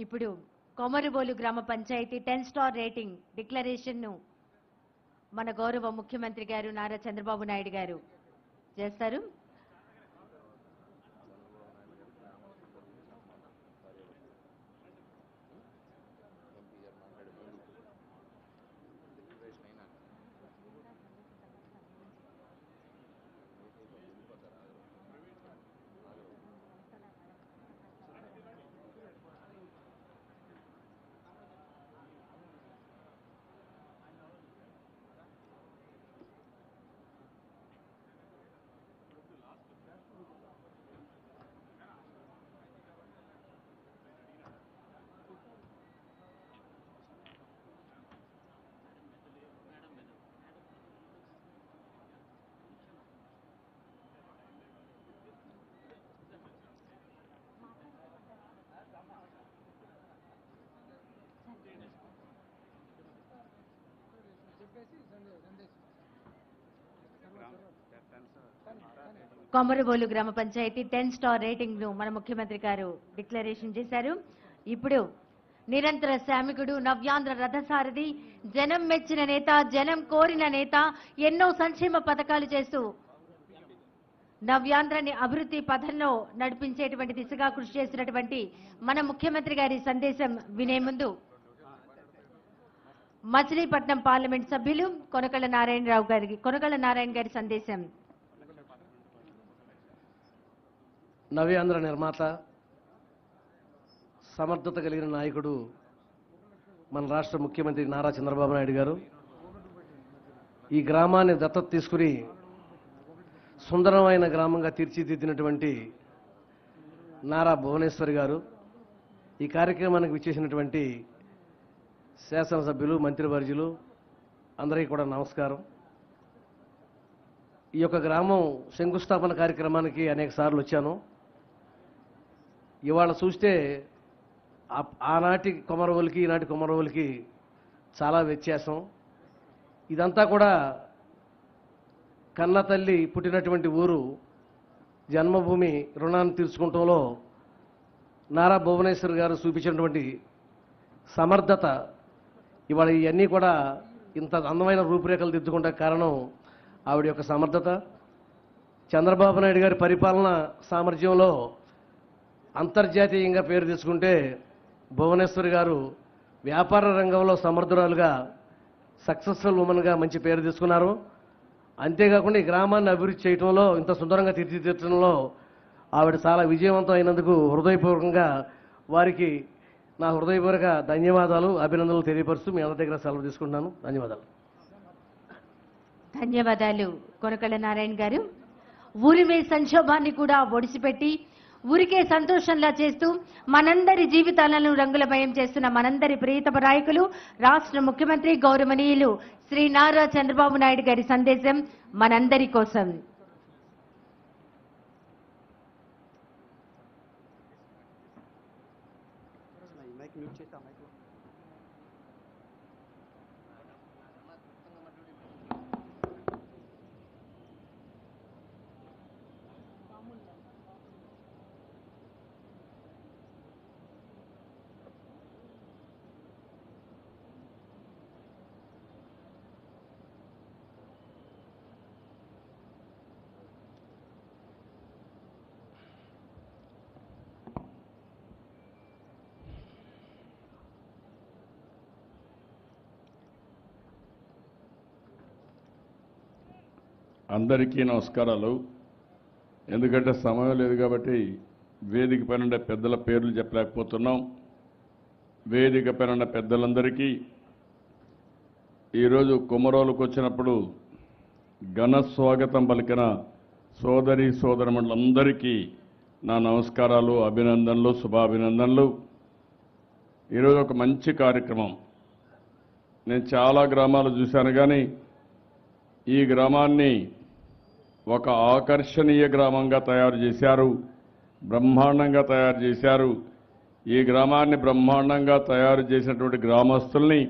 ఇప్పుడు కొమరుబోలు గ్రామ panchayat 10 star rating declaration ను మన గౌరవ ముఖ్యమంత్రి గారు నారా చంద్రబాబు నాయుడు గారు చేస్తారు. కొమరుబోలు గ్రామ పంచాయతీ 10 స్టార్ రేటింగ్ ను మన ముఖ్యమంత్రి గారు డిక్లరేషన్ చేశారు. ఇప్పుడు నిరంతర శ్రామికుడు, నవ్యాంధ్ర రథసారథి, జనం మెచ్చిన నేత, జనం కోరిన నేత, ఎన్నో సంక్షేమ పథకాలు చేస్తూ నవ్యాంధ్రాన్ని అభివృద్ధి పథంలో నడిపించేటువంటి దిశగా కృషి చేస్తున్నటువంటి మన ముఖ్యమంత్రి గారి సందేశం వినే ముందు మచిలీపట్నం పార్లమెంట్ సభ్యులు కొనకళ్ళ నారాయణ గారి సందేశం. నవ్యాంధ్ర నిర్మాత, సమర్థత కలిగిన నాయకుడు మన రాష్ట్ర ముఖ్యమంత్రి నారా చంద్రబాబు నాయుడు గారు ఈ గ్రామాన్ని దత్తత తీసుకుని సుందరమైన గ్రామంగా తీర్చిదిద్దినటువంటి నారా భువనేశ్వరి గారు, ఈ కార్యక్రమానికి విచ్చేసినటువంటి శాసనసభ్యులు, మంత్రివర్యులు అందరికీ కూడా నమస్కారం. ఈ యొక్క గ్రామం శంకుస్థాపన కార్యక్రమానికి అనేక సార్లు వచ్చాను. ఇవాళ చూస్తే ఆనాటి కొమరవోలుకి ఈనాటి కొమరవోలుకి చాలా వ్యత్యాసం. ఇదంతా కూడా కన్న తల్లి పుట్టినటువంటి ఊరు, జన్మభూమి రుణాన్ని తీర్చుకుంటంలో నారా భువనేశ్వర్ గారు చూపించినటువంటి సమర్థత, ఇవాళ ఇవన్నీ కూడా ఇంత అందమైన రూపురేఖలు దిద్దుకుంటే కారణం ఆవిడ యొక్క సమర్థత. చంద్రబాబు నాయుడు గారి పరిపాలన సామర్థ్యంలో అంతర్జాతీయంగా పేరు తెచ్చుకుంటే భువనేశ్వరి గారు వ్యాపార రంగంలో సమర్థురాలుగా, సక్సెస్ఫుల్ ఉమెన్గా మంచి పేరు తెచ్చుకున్నారు. అంతేకాకుండా ఈ గ్రామాన్ని అభివృద్ధి చేయడంలో, ఇంత సుందరంగా తీర్చిదిద్దడంలో ఆవిడ చాలా విజయవంతం అయినందుకు హృదయపూర్వకంగా వారికి నా హృదయపూర్వక ధన్యవాదాలు, అభినందనలు తెలియపరుస్తూ మీ అందరి దగ్గర సెలవు తీసుకుంటున్నాను. ధన్యవాదాలు. ధన్యవాదాలు కొనకళ్ళ నారాయణ గారు. ఊరిమే సంక్షోభాన్ని కూడా ఒడిసిపెట్టి ఊరికే సంతోషంలా చేస్తూ మనందరి జీవితాలను రంగులమయం చేస్తున్న మనందరి ప్రియతమ నాయకులు, రాష్ట్ర ముఖ్యమంత్రి గౌరవనీయులు శ్రీ నారా చంద్రబాబు నాయుడు గారి సందేశం మనందరి కోసం. అందరికీ నమస్కారాలు. ఎందుకంటే సమయం లేదు కాబట్టి వేదిక పైన పెద్దల పేర్లు చెప్పలేకపోతున్నాం. వేదిక పైన పెద్దలందరికీ ఈరోజు కొమరోలుకు వచ్చినప్పుడు ఘన స్వాగతం పలికిన సోదరి సోదరమణులందరికీ నా నమస్కారాలు, అభినందనలు, శుభాభినందనలు. ఈరోజు ఒక మంచి కార్యక్రమం. నేను చాలా గ్రామాలు చూశాను, కానీ ఈ గ్రామాన్ని ఒక ఆకర్షణీయ గ్రామంగా తయారు చేశారు, బ్రహ్మాండంగా తయారు చేశారు. ఈ గ్రామాన్ని బ్రహ్మాండంగా తయారు చేసినటువంటి గ్రామస్తుల్ని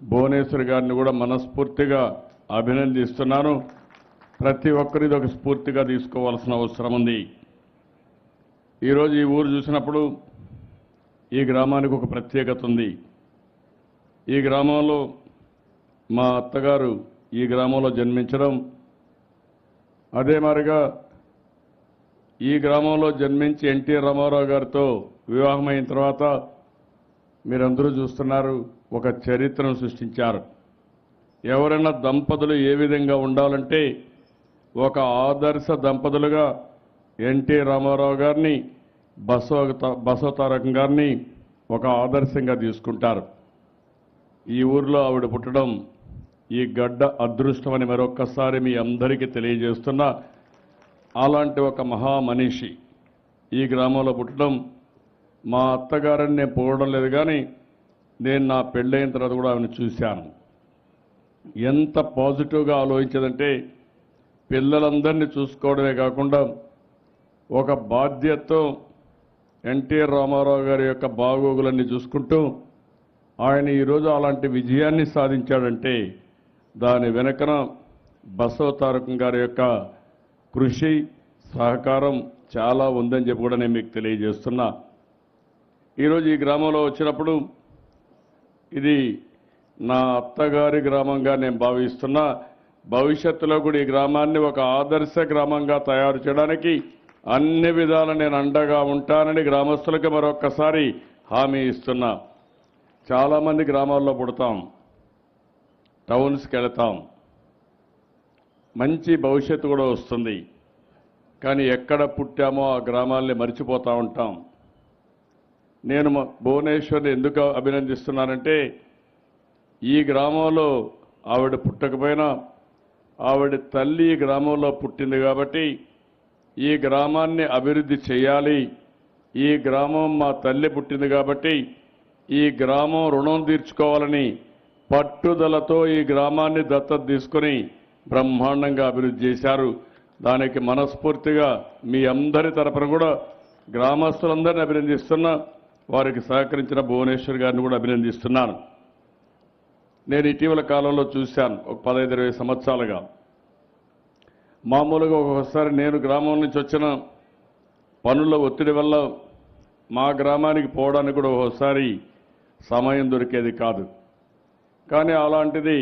భువనేశ్వర్ గారిని కూడా మనస్ఫూర్తిగా అభినందిస్తున్నాను. ప్రతి ఒక్కరు ఇది ఒక స్ఫూర్తిగా తీసుకోవాల్సిన అవసరం ఉంది. ఈరోజు ఈ ఊరు చూసినప్పుడు ఈ గ్రామానికి ఒక ప్రత్యేకత ఉంది. ఈ గ్రామంలో మా అత్తగారు ఈ గ్రామంలో జన్మించడం, అదే మాదిరిగా ఈ గ్రామంలో జన్మించి ఎన్టీ రామారావు గారితో వివాహమైన తర్వాత మీరందరూ చూస్తున్నారు, ఒక చరిత్రను సృష్టించారు. ఎవరైనా దంపతులు ఏ విధంగా ఉండాలంటే ఒక ఆదర్శ దంపతులుగా ఎన్టీ రామారావు గారిని బసవతారకం గారిని ఒక ఆదర్శంగా తీసుకుంటారు. ఈ ఊర్లో ఆవిడ పుట్టడం ఈ గడ్డ అదృష్టమని మరొక్కసారి మీ అందరికీ తెలియజేస్తున్నా. అలాంటి ఒక మహామనిషి ఈ గ్రామంలో పుట్టడం, మా అత్తగారని నేను పోవడం లేదు, కానీ నేను నా పెళ్ళైన తర్వాత కూడా ఆమెను చూశాను. ఎంత పాజిటివ్గా ఆలోచించేదంటే పిల్లలందరినీ చూసుకోవడమే కాకుండా ఒక బాధ్యతతో ఎన్టీ రామారావు గారి యొక్క బాగోగులన్నీ చూసుకుంటూ ఆయన ఈరోజు అలాంటి విజయాన్ని సాధించాడంటే దాని వెనకన బసవతారకం గారి యొక్క కృషి సహకారం చాలా ఉందని చెప్పి కూడా నేను మీకు తెలియజేస్తున్నా. ఈరోజు ఈ గ్రామంలో వచ్చినప్పుడు ఇది నా అత్తగారి గ్రామంగా నేను భావిస్తున్నా. భవిష్యత్తులో కూడా ఈ గ్రామాన్ని ఒక ఆదర్శ గ్రామంగా తయారు చేయడానికి అన్ని విధాల నేను అండగా ఉంటానని గ్రామస్తులకి మరొక్కసారి హామీ ఇస్తున్నా. చాలామంది గ్రామాల్లో పుడతాం, టౌన్స్కి వెళతాం, మంచి భవిష్యత్తు కూడా వస్తుంది, కానీ ఎక్కడ పుట్టామో ఆ గ్రామాల్ని మర్చిపోతూ ఉంటాం. నేను భువనేశ్వర్ని ఎందుకు అభినందిస్తున్నానంటే ఈ గ్రామంలో ఆవిడ పుట్టకపోయినా ఆవిడ తల్లి ఈ గ్రామంలో పుట్టింది కాబట్టి ఈ గ్రామాన్ని అభివృద్ధి చేయాలి, ఈ గ్రామం మా తల్లి పుట్టింది కాబట్టి ఈ గ్రామం రుణం తీర్చుకోవాలని పట్టుదలతో ఈ గ్రామాన్ని దత్తత తీసుకొని బ్రహ్మాండంగా అభివృద్ధి చేశారు. దానికి మనస్ఫూర్తిగా మీ అందరి తరపున కూడా గ్రామస్తులందరినీ అభినందిస్తున్నా, వారికి సహకరించిన భువనేశ్వర్ గారిని కూడా అభినందిస్తున్నాను. నేను ఇటీవల కాలంలో చూశాను, ఒక 15-20 సంవత్సరాలుగా మామూలుగా ఒక్కొక్కసారి నేను గ్రామం నుంచి వచ్చిన పనుల ఒత్తిడి వల్ల మా గ్రామానికి పోవడానికి కూడా ఒక్కోసారి సమయం దొరికేది కాదు. కానీ అలాంటిది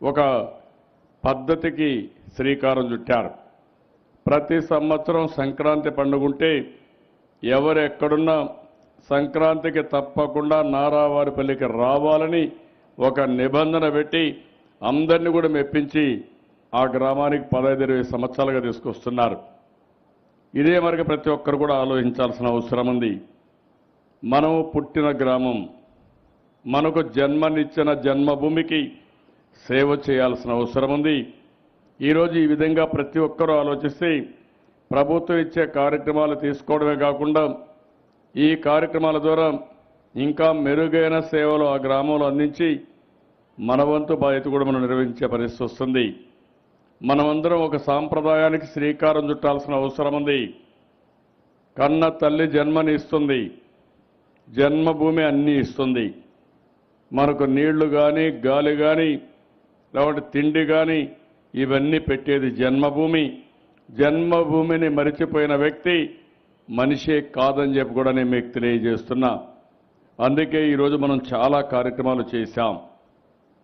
ఒక పద్ధతికి శ్రీకారం చుట్టారు. ప్రతి సంవత్సరం సంక్రాంతి పండుగ ఉంటే ఎవరు ఎక్కడున్నా సంక్రాంతికి తప్పకుండా నారావారిపల్లికి రావాలని ఒక నిబంధన పెట్టి అందరినీ కూడా మెప్పించి ఆ గ్రామానికి 15-20 సంవత్సరాలుగా తీసుకొస్తున్నారు. ఇదే మరిగా ప్రతి ఒక్కరు కూడా ఆలోచించాల్సిన అవసరం ఉంది. మనము పుట్టిన గ్రామం, మనకు జన్మనిచ్చిన జన్మభూమికి సేవ చేయాల్సిన అవసరం ఉంది. ఈరోజు ఈ విధంగా ప్రతి ఒక్కరూ ఆలోచిస్తే ప్రభుత్వం ఇచ్చే కార్యక్రమాలు తీసుకోవడమే కాకుండా ఈ కార్యక్రమాల ద్వారా ఇంకా మెరుగైన సేవలు ఆ గ్రామంలో అందించి మన వంతు బాధ్యత కూడా మనం నిర్వహించే పరిస్థితి వస్తుంది. మనమందరం ఒక సాంప్రదాయానికి శ్రీకారం చుట్టాల్సిన అవసరం ఉంది. కన్న తల్లి జన్మని ఇస్తుంది, జన్మభూమి అన్నీ ఇస్తుంది. మనకు నీళ్లు కానీ గాలి కానీ లేకపోతే తిండి కానీ ఇవన్నీ పెట్టేది జన్మభూమి. జన్మభూమిని మరిచిపోయిన వ్యక్తి మనిషే కాదని చెప్పి కూడా నేను మీకు తెలియజేస్తున్నా. అందుకే ఈరోజు మనం చాలా కార్యక్రమాలు చేశాం.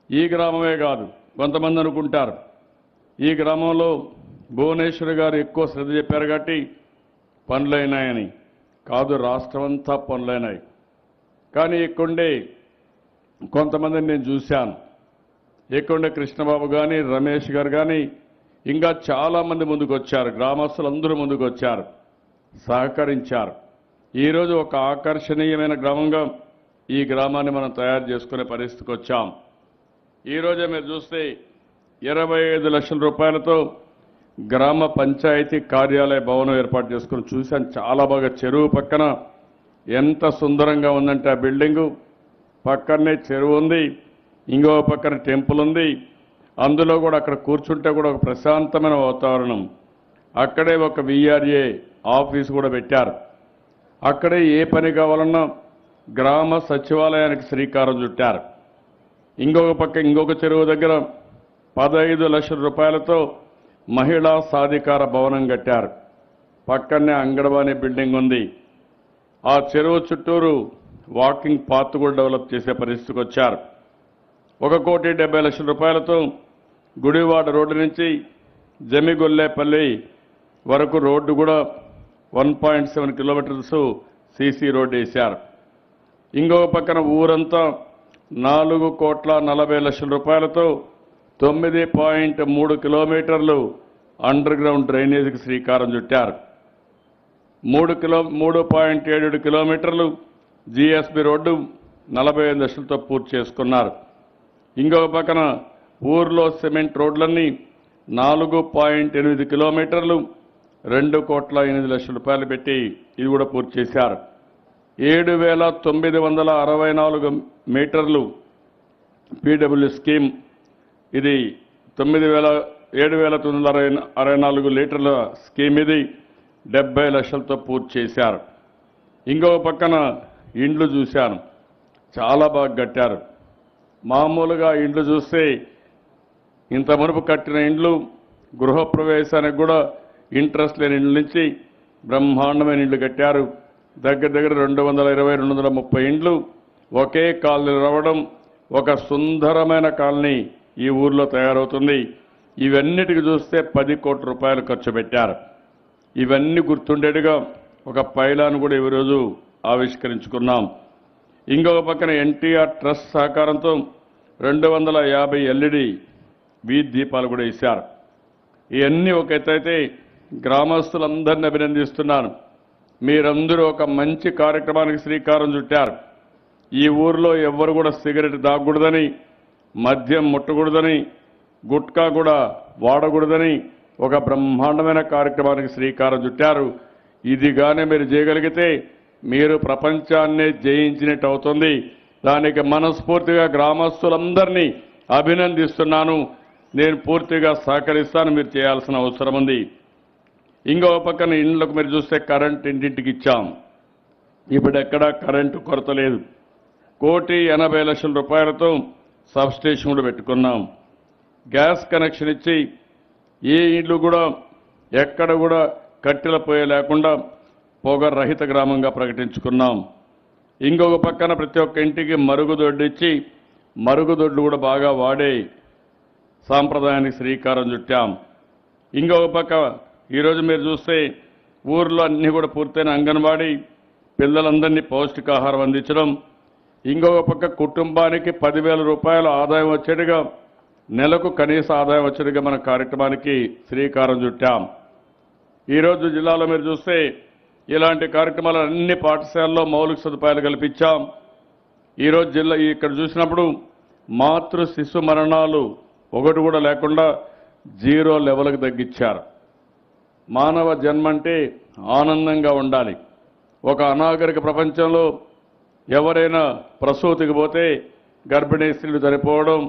ఈ గ్రామమే కాదు, కొంతమంది అనుకుంటారు ఈ గ్రామంలో భువనేశ్వర్ గారు ఎక్కువ శ్రద్ధ చెప్పారు కాబట్టి పనులైనాయని. కాదు, రాష్ట్రం అంతా పనులైనాయి. కానీ ఇక్కడే కొంతమందిని నేను చూశాను. ఇక్కడే కృష్ణబాబు కానీ రమేష్ గారు కానీ ఇంకా చాలామంది ముందుకు వచ్చారు. గ్రామస్తులందరూ ముందుకు వచ్చారు, సహకరించారు. ఈరోజు ఒక ఆకర్షణీయమైన గ్రామంగా ఈ గ్రామాన్ని మనం తయారు చేసుకునే పరిస్థితికి వచ్చాం. ఈరోజే మీరు చూస్తే 25 లక్షల రూపాయలతో గ్రామ పంచాయతీ కార్యాలయ భవనం ఏర్పాటు చేసుకుని చూశాను. చాలా బాగా చెరువు పక్కన ఎంత సుందరంగా ఉందంటే ఆ బిల్డింగు పక్కనే చెరువు ఉంది, ఇంకో పక్కన టెంపుల్ ఉంది. అందులో కూడా అక్కడ కూర్చుంటే కూడా ఒక ప్రశాంతమైన వాతావరణం. అక్కడే ఒక విఆర్ఏ ఆఫీస్ కూడా పెట్టారు. అక్కడే ఏ పని కావాలన్నా గ్రామ సచివాలయానికి శ్రీకారం చుట్టారు. ఇంకొక పక్క ఇంకొక చెరువు దగ్గర 15 లక్షల రూపాయలతో మహిళా సాధికార భవనం కట్టారు. పక్కనే అంగన్వాడీ బిల్డింగ్ ఉంది. ఆ చెరువు చుట్టూరు వాకింగ్ పాత్ కూడా డెవలప్ చేసే పరిస్థితికి వచ్చారు. 1,70 లక్షల రూపాయలతో గుడివాడ రోడ్డు నుంచి జమిగొల్లేపల్లి వరకు రోడ్డు కూడా 1.7 కిలోమీటర్స్ సీసీ రోడ్డు వేశారు. ఇంకొక పక్కన ఊరంతా 4,40 లక్షల రూపాయలతో 9.3 కిలోమీటర్లు అండర్ గ్రౌండ్ డ్రైనేజీకి శ్రీకారం చుట్టారు. 3.7 కిలోమీటర్లు జీఎస్బీ రోడ్డు 45 లక్షలతో పూర్తి చేసుకున్నారు. ఇంకొక పక్కన ఊర్లో సిమెంట్ రోడ్లన్నీ 4.8 కిలోమీటర్లు 2,08 లక్షల రూపాయలు పెట్టి ఇది కూడా పూర్తి చేశారు. 7,964 మీటర్లు పీడబ్ల్యూ స్కీమ్, ఇది 7,964 లీటర్ల స్కీమ్, ఇది 70 లక్షలతో పూర్తి చేశారు. ఇంకొక పక్కన ఇండ్లు చూశాను, చాలా బాగా కట్టారు. మామూలుగా ఇండ్లు చూస్తే ఇంత మునుపు కట్టిన ఇండ్లు గృహప్రవేశానికి కూడా ఇంట్రెస్ట్ లేని ఇండ్ల నుంచి బ్రహ్మాండమైన ఇండ్లు కట్టారు. దగ్గర 220-230 ఇండ్లు ఒకే కాలనీ రావడం, ఒక సుందరమైన కాలనీ ఈ ఊర్లో తయారవుతుంది. ఇవన్నిటికి చూస్తే 10 కోట్ల రూపాయలు ఖర్చు పెట్టారు. ఇవన్నీ గుర్తుండేట్టుగా ఒక పైలాన్ కూడా ఈరోజు ఆవిష్కరించుకున్నాం. ఇంకొక పక్కన ఎన్టీఆర్ ట్రస్ట్ సహకారంతో 250 ఎల్ఈడి వీధి దీపాలు కూడా ఇచ్చారు. ఇవన్నీ ఒక ఎత్తైతే గ్రామస్తులందరినీ అభినందిస్తున్నాను. మీరందరూ ఒక మంచి కార్యక్రమానికి శ్రీకారం చుట్టారు. ఈ ఊర్లో ఎవ్వరు కూడా సిగరెట్ తాగకూడదని, మద్యం ముట్టకూడదని, గుట్కా కూడా వాడకూడదని ఒక బ్రహ్మాండమైన కార్యక్రమానికి శ్రీకారం చుట్టారు. ఇది గానే మీరు చేయగలిగితే మీరు ప్రపంచాన్నే జయించినట్టు అవుతుంది. దానికి మనస్ఫూర్తిగా గ్రామస్తులందరినీ అభినందిస్తున్నాను. నేను పూర్తిగా సహకరిస్తాను. మీరు చేయాల్సిన అవసరం ఉంది. ఇంకో పక్కన ఇండ్లకు మీరు చూస్తే కరెంట్ ఇంటింటికి ఇచ్చాం. ఇప్పుడు ఎక్కడా కరెంటు కొరత లేదు. 1,80 లక్షల రూపాయలతో సబ్స్టేషన్ కూడా పెట్టుకున్నాం. గ్యాస్ కనెక్షన్ ఇచ్చి ఏ ఇండ్లు కూడా ఎక్కడ కూడా కట్టెల పొయ్యి లేకుండా పొగ రహిత గ్రామంగా ప్రకటించుకున్నాం. ఇంకొక పక్కన ప్రతి ఒక్క ఇంటికి మరుగుదొడ్డు ఇచ్చి మరుగుదొడ్లు కూడా బాగా వాడే సాంప్రదాయానికి శ్రీకారం చుట్టాం. ఇంకొక పక్క ఈరోజు మీరు చూస్తే ఊర్లో అన్నీ కూడా పూర్తయిన అంగన్వాడీ పిల్లలందరినీ పౌష్టికాహారం అందించడం. ఇంకొక పక్క కుటుంబానికి 10,000 రూపాయల ఆదాయం వచ్చేట్టుగా, నెలకు కనీస ఆదాయం వచ్చేట్టుగా మన కార్యక్రమానికి శ్రీకారం చుట్టాం. ఈరోజు జిల్లాలో మీరు చూస్తే ఇలాంటి కార్యక్రమాలు అన్ని పాఠశాలల్లో మౌలిక సదుపాయాలు కల్పించాం. ఈరోజు జిల్లా ఇక్కడ చూసినప్పుడు మాతృ శిశు మరణాలు ఒకటి కూడా లేకుండా 0 లెవెల్కి తగ్గించారు. మానవ జన్మంటే ఆనందంగా ఉండాలి. ఒక అనాగరిక ప్రపంచంలో ఎవరైనా ప్రసూతికి పోతే గర్భిణీ స్త్రీలు చనిపోవడం,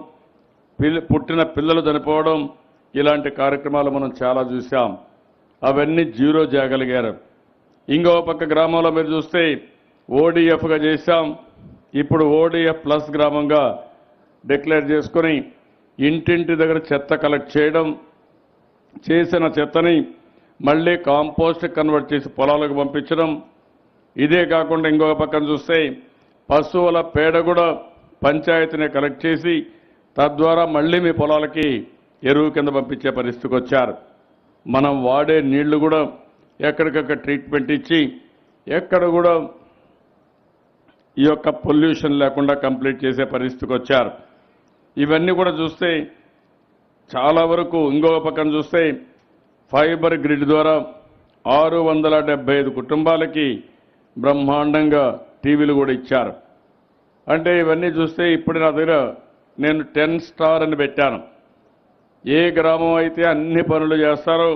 పుట్టిన పిల్లలు చనిపోవడం, ఇలాంటి కార్యక్రమాలు మనం చాలా చూసాం. అవన్నీ 0 చేయగలిగారు. ఇంకో పక్క గ్రామంలో మీరు చూస్తే ఓడిఎఫ్గా చేశాం. ఇప్పుడు ఓడిఎఫ్ ప్లస్ గ్రామంగా డిక్లేర్ చేసుకుని ఇంటింటి దగ్గర చెత్త కలెక్ట్ చేయడం, చేసిన చెత్తని మళ్ళీ కాంపోస్ట్ కన్వర్ట్ చేసి పొలాలకు పంపించడం. ఇదే కాకుండా ఇంకొక పక్కన చూస్తే పశువుల పేడ కూడా పంచాయతీనే కలెక్ట్ చేసి తద్వారా మళ్ళీ మీ పొలాలకి ఎరువు కింద పంపించే పరిస్థితికి వచ్చారు. మనం వాడే నీళ్లు కూడా ఎక్కడికక్కడ ట్రీట్మెంట్ ఇచ్చి ఎక్కడ కూడా ఈ యొక్క పొల్యూషన్ లేకుండా కంప్లీట్ చేసే పరిస్థితికి వచ్చారు. ఇవన్నీ కూడా చూస్తే చాలా వరకు ఇంకొక పక్కన చూస్తే ఫైబర్ గ్రిడ్ ద్వారా 675 కుటుంబాలకి బ్రహ్మాండంగా టీవీలు కూడా ఇచ్చారు. అంటే ఇవన్నీ చూస్తే ఇప్పుడు నా దగ్గర నేను 10 స్టార్ అని పెట్టాను. ఏ గ్రామం అయితే అన్ని పనులు చేస్తారో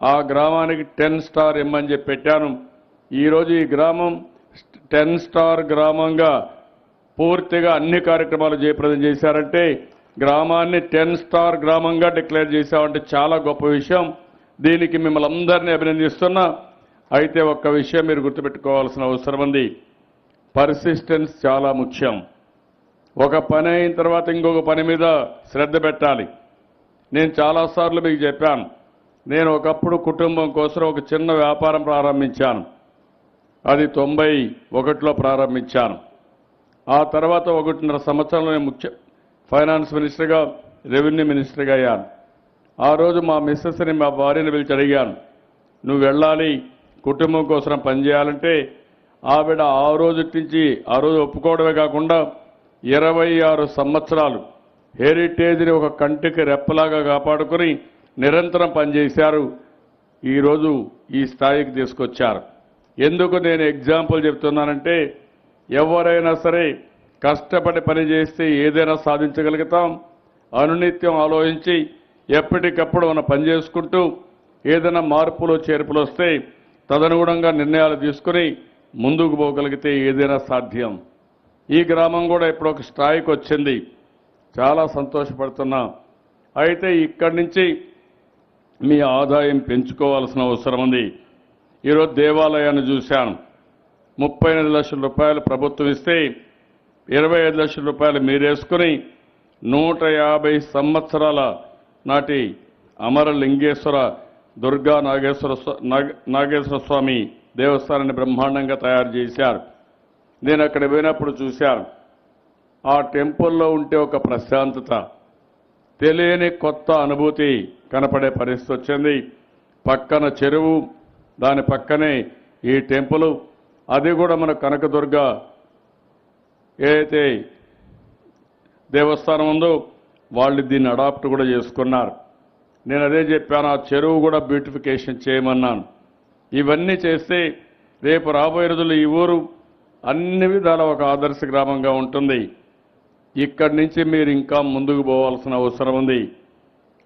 ఆ గ్రామానికి 10 స్టార్ ఇమ్మని చెప్పి పెట్టాను. ఈరోజు ఈ గ్రామం 10 స్టార్ గ్రామంగా పూర్తిగా అన్ని కార్యక్రమాలు జయప్రదం చేశారంటే గ్రామాన్ని 10 స్టార్ గ్రామంగా డిక్లేర్ చేశామంటే చాలా గొప్ప విషయం. దీనికి మిమ్మల్ని అందరినీ అభినందిస్తున్నా. అయితే ఒక్క విషయం మీరు గుర్తుపెట్టుకోవాల్సిన అవసరం ఉంది. పర్సిస్టెన్స్ చాలా ముఖ్యం. ఒక పని అయిన తర్వాత ఇంకొక పని మీద శ్రద్ధ పెట్టాలి. నేను చాలాసార్లు మీకు చెప్పాను, నేను ఒకప్పుడు కుటుంబం కోసం ఒక చిన్న వ్యాపారం ప్రారంభించాను. అది 91లో ప్రారంభించాను. ఆ తర్వాత 1.5 సంవత్సరంలో నేను ఫైనాన్స్ మినిస్టర్గా, రెవెన్యూ మినిస్టర్గా అయ్యాను. ఆ రోజు మా మిస్సెస్ని, మా భార్యని పిలిచి అడిగాను, నువ్వు వెళ్ళాలి కుటుంబం కోసం పనిచేయాలంటే ఆవిడ ఆ రోజు నుంచి ఆ రోజు ఒప్పుకోవడమే కాకుండా 26 సంవత్సరాలు హెరిటేజ్ని ఒక కంటికి రెప్పలాగా కాపాడుకొని నిరంతరం పనిచేశారు. ఈరోజు ఈ స్థాయికి తీసుకొచ్చారు. ఎందుకు నేను ఎగ్జాంపుల్ చెప్తున్నానంటే, ఎవరైనా సరే కష్టపడి పని చేస్తే ఏదైనా సాధించగలుగుతాం. అనునిత్యం ఆలోచించి ఎప్పటికప్పుడు మనం పని చేసుకుంటూ ఏదైనా మార్పులు చేర్పులు వస్తే తదనుగుణంగా నిర్ణయాలు తీసుకుని ముందుకు పోగలిగితే ఏదైనా సాధ్యం. ఈ గ్రామం కూడా ఇప్పుడు ఒక స్థాయికి వచ్చింది. చాలా సంతోషపడుతున్నా. అయితే ఇక్కడి నుంచి మీ ఆదాయం పెంచుకోవాల్సిన అవసరం ఉంది. ఈరోజు దేవాలయాన్ని చూశాను. 38 లక్షల రూపాయలు ప్రభుత్వం ఇస్తే 25 లక్షల రూపాయలు మీరేసుకుని 150 సంవత్సరాల నాటి అమరలింగేశ్వర దుర్గా నాగేశ్వర స్వామి దేవస్థానాన్ని బ్రహ్మాండంగా తయారు చేశారు. నేను అక్కడ పోయినప్పుడు చూశాను. ఆ టెంపుల్లో ఉంటే ఒక ప్రశాంతత, తెలియని కొత్త అనుభూతి కనపడే పరిస్థితి వచ్చింది. పక్కన చెరువు, దాని పక్కనే ఈ టెంపుల్. అది కూడా మన కనకదుర్గ ఏదైతే దేవస్థానం ఉందో వాళ్ళు దీన్ని అడాప్ట్ కూడా చేసుకున్నారు. నేను అదే చెప్పాను, ఆ చెరువు కూడా బ్యూటిఫికేషన్ చేయమన్నాను. ఇవన్నీ చేస్తే రేపు రాబోయే రోజుల్లో ఈ ఊరు అన్ని విధాల ఒక ఆదర్శ గ్రామంగా ఉంటుంది. ఇక్కడి నుంచి మీరు ఇంకా ముందుకు పోవాల్సిన అవసరం ఉంది.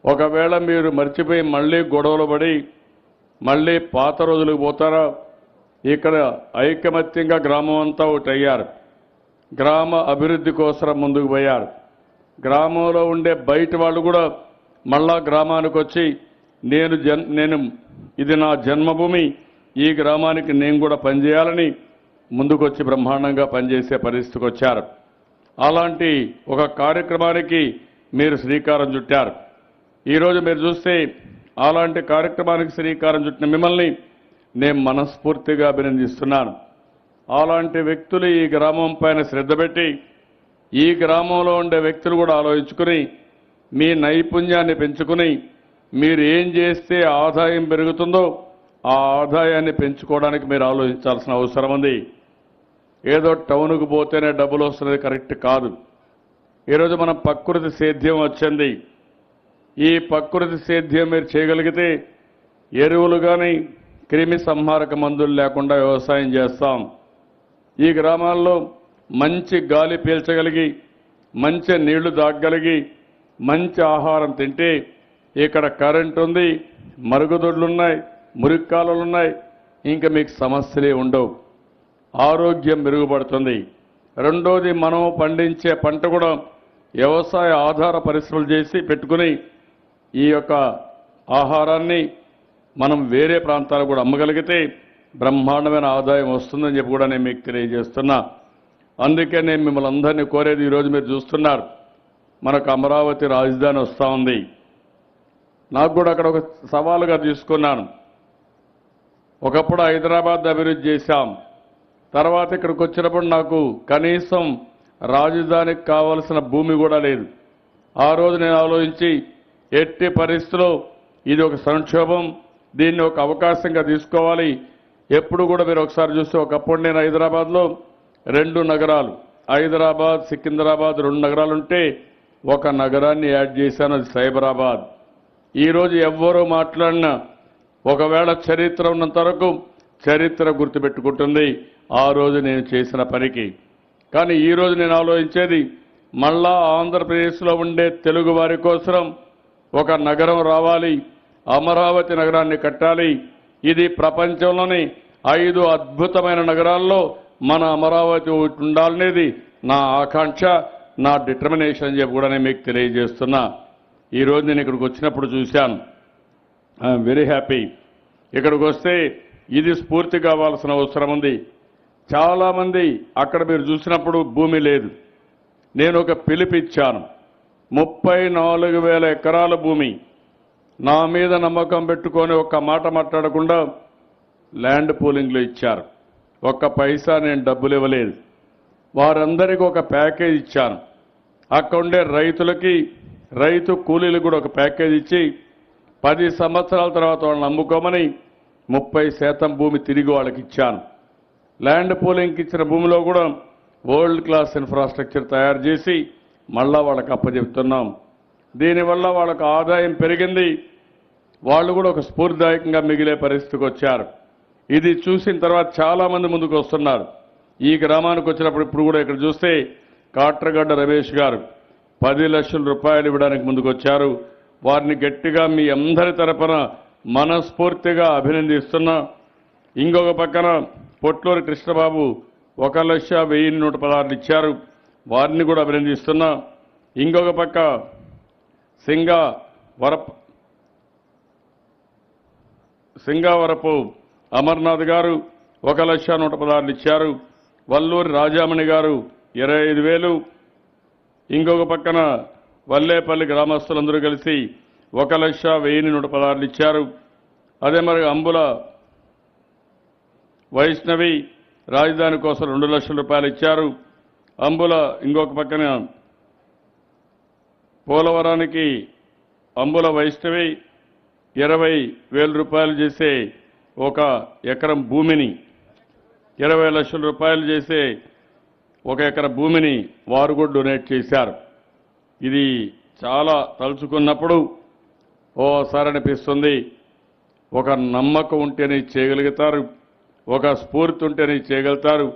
ఒకవేళ మీరు మర్చిపోయి మళ్ళీ గొడవలు పడి మళ్ళీ పాత రోజులకు పోతారా? ఇక్కడ ఐకమత్యంగా గ్రామం అంతా ఒకటి అయ్యారు. గ్రామ అభివృద్ధి కోసం ముందుకు పోయారు. గ్రామంలో ఉండే బయట వాళ్ళు కూడా మళ్ళా గ్రామానికి వచ్చి నేను ఇది నా జన్మభూమి, ఈ గ్రామానికి నేను కూడా పనిచేయాలని ముందుకొచ్చి బ్రహ్మాండంగా పనిచేసే పరిస్థితికి వచ్చారు. అలాంటి ఒక కార్యక్రమానికి మీరు శ్రీకారం చుట్టారు. ఈరోజు మీరు చూస్తే అలాంటి కార్యక్రమానికి శ్రీకారం చుట్టిన మిమ్మల్ని నేను మనస్ఫూర్తిగా అభినందిస్తున్నాను. అలాంటి వ్యక్తులు ఈ గ్రామం పైన శ్రద్ధ పెట్టి ఈ గ్రామంలో ఉండే వ్యక్తులు కూడా ఆలోచించుకుని మీ నైపుణ్యాన్ని పెంచుకుని మీరు ఏం చేస్తే ఆదాయం పెరుగుతుందో ఆ ఆదాయాన్ని పెంచుకోవడానికి మీరు ఆలోచించాల్సిన అవసరం ఉంది. ఏదో టౌన్కు పోతేనే డబ్బులు వస్తున్నది కరెక్ట్ కాదు. ఈరోజు మనం ప్రకృతి సేద్యం వచ్చింది. ఈ ప్రకృతి సేద్యం మీరు చేయగలిగితే ఎరువులు కానీ క్రిమి సంహారక మందులు లేకుండా వ్యవసాయం చేస్తాం. ఈ గ్రామాల్లో మంచి గాలి పీల్చగలిగి మంచి నీళ్లు తాగగలిగి మంచి ఆహారం తింటే ఇక్కడ కరెంట్ ఉంది, మరుగుదొడ్లున్నాయి, మురిక్కాలున్నాయి, ఇంకా మీకు సమస్యలే ఉండవు. ఆరోగ్యం మెరుగుపడుతుంది. రెండోది, మనం పండించే పంట కూడా వ్యవసాయ ఆధార పరిశ్రమలు చేసి పెట్టుకుని ఈ యొక్క ఆహారాన్ని మనం వేరే ప్రాంతాలకు కూడా అమ్మగలిగితే బ్రహ్మాండమైన ఆదాయం వస్తుందని చెప్పి కూడా నేను మీకు తెలియజేస్తున్నా. అందుకే నేను మిమ్మల్ని అందరినీ కోరేది, ఈరోజు మీరు చూస్తున్నారు మనకు అమరావతి రాజధాని వస్తూ ఉంది. నాకు కూడా అక్కడ ఒక సవాలుగా తీసుకున్నాను. ఒకప్పుడు హైదరాబాద్ అభివృద్ధి చేశాం. తర్వాత ఇక్కడికి వచ్చినప్పుడు నాకు కనీసం రాజధానికి కావలసిన భూమి కూడా లేదు. ఆ రోజు నేను ఆలోచించి ఎట్టి పరిస్థితుల్లో ఇది ఒక సంక్షోభం, దీన్ని ఒక అవకాశంగా తీసుకోవాలి. ఎప్పుడు కూడా మీరు ఒకసారి చూస్తే ఒకప్పుడు నేను హైదరాబాద్లో 2 నగరాలు, హైదరాబాద్ సికింద్రాబాద్ 2 నగరాలుంటే ఒక నగరాన్ని యాడ్ చేశాను, అది సైబరాబాద్. ఈరోజు ఎవ్వరూ మాట్లాడినా ఒకవేళ చరిత్ర ఉన్నంత వరకు చరిత్ర గుర్తుపెట్టుకుంటుంది ఆ రోజు నేను చేసిన పనికి. కానీ ఈరోజు నేను ఆలోచించేది మళ్ళా ఆంధ్రప్రదేశ్లో ఉండే తెలుగు వారి కోసం ఒక నగరం రావాలి, అమరావతి నగరాన్ని కట్టాలి. ఇది ప్రపంచంలోని 5 అద్భుతమైన నగరాల్లో మన అమరావతి ఉండాలనేది నా ఆకాంక్ష, నా డిటర్మినేషన్ అని చెప్పి కూడా నేను మీకు తెలియజేస్తున్నా. ఈరోజు నేను ఇక్కడికి వచ్చినప్పుడు చూశాను. I'm very happy. ఇక్కడికి వస్తే ఇది స్ఫూర్తి కావాల్సిన అవసరం ఉంది. చాలామంది అక్కడ మీరు చూసినప్పుడు భూమి లేదు. నేను ఒక పిలుపిచ్చాను. 34,000 ఎకరాల భూమి నా మీద నమ్మకం పెట్టుకొని ఒక్క మాట మాట్లాడకుండా ల్యాండ్ పూలింగ్లో ఇచ్చారు. ఒక్క పైసా నేను డబ్బులు ఇవ్వలేదు. వారందరికీ ఒక ప్యాకేజ్ ఇచ్చాను. అక్కడ ఉండే రైతులకి, రైతు కూలీలకు కూడా ఒక ప్యాకేజ్ ఇచ్చి 10 సంవత్సరాల తర్వాత వాళ్ళని అమ్ముకోమని 30% భూమి తిరిగి వాళ్ళకి ఇచ్చాను. ల్యాండ్ పూలింగ్కి ఇచ్చిన భూమిలో కూడా వరల్డ్ క్లాస్ ఇన్ఫ్రాస్ట్రక్చర్ తయారు చేసి మళ్ళా వాళ్ళకి అప్పచెప్తున్నాం. దీనివల్ల వాళ్ళకు ఆదాయం పెరిగింది. వాళ్ళు కూడా ఒక స్ఫూర్తిదాయకంగా మిగిలే పరిస్థితికి వచ్చారు. ఇది చూసిన తర్వాత చాలామంది ముందుకు వస్తున్నారు. ఈ గ్రామానికి వచ్చినప్పుడు ఇప్పుడు కూడా ఇక్కడ చూస్తే కాట్రగడ్డ రమేష్ గారు 10 లక్షల రూపాయలు ఇవ్వడానికి ముందుకు వచ్చారు. వారిని గట్టిగా మీ అందరి తరపున మనస్ఫూర్తిగా అభినందిస్తున్నా. ఇంకొక పక్కన పొట్లూరు కృష్ణబాబు 1,10,116 ఇచ్చారు. వారిని కూడా అభినందిస్తున్నా. ఇంకొక పక్క సింగావరపు అమర్నాథ్ గారు 1,116 ఇచ్చారు. వల్లూరి రాజామణి గారు 25,000. ఇంకొక పక్కన వల్లేపల్లి గ్రామస్తులందరూ కలిసి 1,10,116 ఇచ్చారు. అదే మరి అంబుల వైష్ణవి రాజధాని కోసం 2 లక్షల రూపాయలు ఇచ్చారు. అంబుల ఇంకొక పక్కన పోలవరానికి అంబుల వైష్ణవి 20,000 రూపాయలు చేసే ఒక ఎకరం భూమిని, 20 లక్షల రూపాయలు చేసే ఒక ఎకరం భూమిని వారు కూడా డొనేట్ చేశారు. ఇది చాలా తలుచుకున్నప్పుడు ఓసారి అనిపిస్తుంది. ఒక నమ్మకం ఉంటేనే చేయగలుగుతారు, ఒక స్ఫూర్తి ఉంటేనే చేయగలుగుతారు.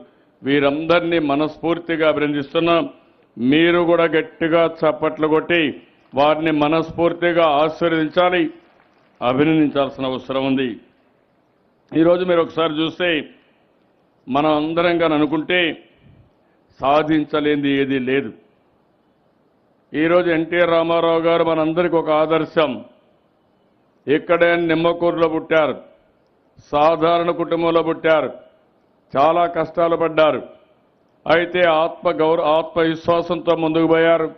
వీరందరినీ మనస్ఫూర్తిగా అభినందిస్తున్నాం. మీరు కూడా గట్టిగా చప్పట్లు కొట్టి వారిని మనస్ఫూర్తిగా ఆశీర్వదించాలి, అభినందించాల్సిన అవసరం ఉంది. ఈరోజు మీరు ఒకసారి చూస్తే మనం అందరంగా అనుకుంటే సాధించలేనిది ఏదీ లేదు. ఈరోజు ఎన్టీఆర్ రామారావు గారు మనందరికీ ఒక ఆదర్శం. ఇక్కడే నిమ్మకూరులో పుట్టారు, సాధారణ కుటుంబంలో పుట్టారు, చాలా కష్టాలు పడ్డారు. అయితే ఆత్మవిశ్వాసంతో ముందుకు పోయారు.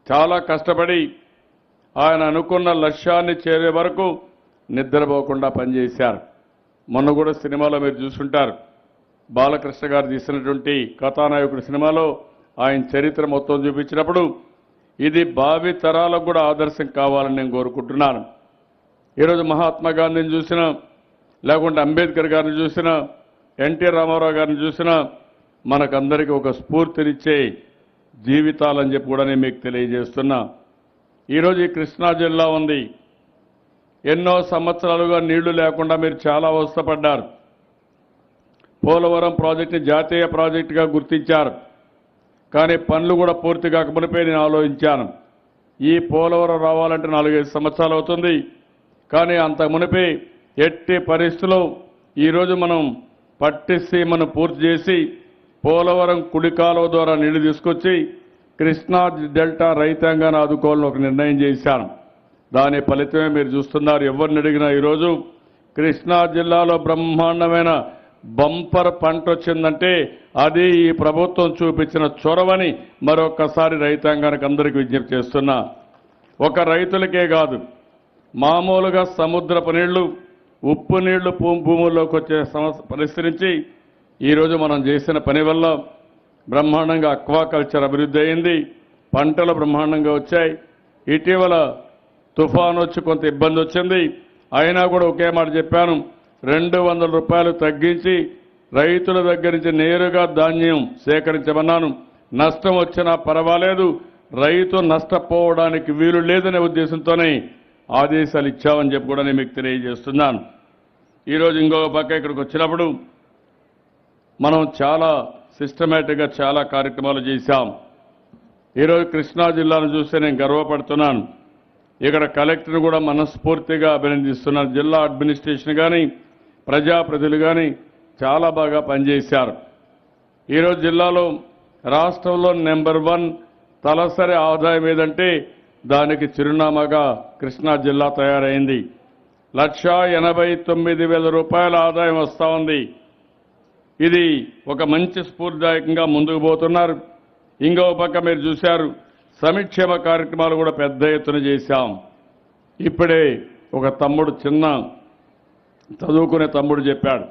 చాలా కష్టపడి ఆయన అనుకున్న లక్ష్యాన్ని చేరే వరకు నిద్రపోకుండా పనిచేశారు. మొన్న కూడా సినిమాలో మీరు చూసుంటారు, బాలకృష్ణ గారు తీసినటువంటి కథానాయకుడి సినిమాలో ఆయన చరిత్ర మొత్తం చూపించినప్పుడు ఇది భావి తరాలకు కూడా ఆదర్శం కావాలని నేను కోరుకుంటున్నాను. ఈరోజు మహాత్మా గాంధీని చూసినా, లేకుంటే అంబేద్కర్ గారిని చూసినా, ఎన్టీ రామారావు గారిని చూసినా మనకందరికీ ఒక స్ఫూర్తినిచ్చే జీవితాలని చెప్పి కూడా నేను మీకు తెలియజేస్తున్నా. ఈరోజు ఈ కృష్ణా జిల్లా ఉంది. ఎన్నో సంవత్సరాలుగా నీళ్లు లేకుండా మీరు చాలా అవస్థపడ్డారు. పోలవరం ప్రాజెక్టుని జాతీయ ప్రాజెక్టుగా గుర్తించారు. కానీ పనులు కూడా పూర్తి కాకమునిపై నేను ఆలోచించాను. ఈ పోలవరం రావాలంటే 4-5 సంవత్సరాలు అవుతుంది. కానీ అంత మునిపే ఎట్టి పరిస్థితుల్లో ఈరోజు మనం పట్టిసీమను పూర్తి చేసి పోలవరం కుడి కాలువ ద్వారా నీళ్లు తీసుకొచ్చి కృష్ణా డెల్టా రైతాంగాన్ని ఆదుకోవాలని ఒక నిర్ణయం చేశాను. దాని ఫలితమే మీరు చూస్తున్నారు. ఎవరిని అడిగినా ఈరోజు కృష్ణా జిల్లాలో బ్రహ్మాండమైన బంపర్ పంట వచ్చిందంటే అది ఈ ప్రభుత్వం చూపించిన చొరవని మరొకసారి రైతాంగానికి అందరికీ విజ్ఞప్తి చేస్తున్నా. ఒక రైతులకే కాదు, మామూలుగా సముద్రపు నీళ్లు, ఉప్పు నీళ్లు భూముల్లోకి వచ్చే పరిస్థితి నుంచి ఈరోజు మనం చేసిన పని వల్ల బ్రహ్మాండంగా అక్వాకల్చర్ అభివృద్ధి అయింది. పంటలు బ్రహ్మాండంగా వచ్చాయి. ఇటీవల తుఫాను వచ్చి కొంత ఇబ్బంది వచ్చింది. అయినా కూడా ఒకే మాట చెప్పాను, 200 రూపాయలు తగ్గించి రైతుల దగ్గర నుంచి నేరుగా ధాన్యం సేకరించమన్నాను. నష్టం వచ్చినా పర్వాలేదు, రైతు నష్టపోవడానికి వీలు లేదనే ఉద్దేశంతోనే ఆదేశాలు ఇచ్చామని చెప్పి కూడా నేను మీకు తెలియజేస్తున్నాను. ఈరోజు ఇంకొక పక్క ఇక్కడికి వచ్చినప్పుడు మనం చాలా సిస్టమేటిక్గా చాలా కార్యక్రమాలు చేశాం. ఈరోజు కృష్ణా జిల్లాను చూస్తే నేను గర్వపడుతున్నాను. ఇక్కడ కలెక్టర్ను కూడా మనస్ఫూర్తిగా అభినందిస్తున్నాను. జిల్లా అడ్మినిస్ట్రేషన్ కానీ ప్రజాప్రతినిధులు కానీ చాలా బాగా పనిచేశారు. ఈరోజు జిల్లాలో రాష్ట్రంలో నెంబర్ 1 తలసరి ఆదాయం ఏదంటే దానికి చిరునామాగా కృష్ణా జిల్లా తయారైంది. 1,89,000 రూపాయల ఆదాయం వస్తూ ఉంది. ఇది ఒక మంచి స్ఫూర్తిదాయకంగా ముందుకు పోతున్నారు. ఇంకో పక్క మీరు చూశారు, సంక్షేమ కార్యక్రమాలు కూడా పెద్ద ఎత్తున చేశాం. ఇప్పుడే ఒక తమ్ముడు, చిన్న చదువుకునే తమ్ముడు చెప్పాడు,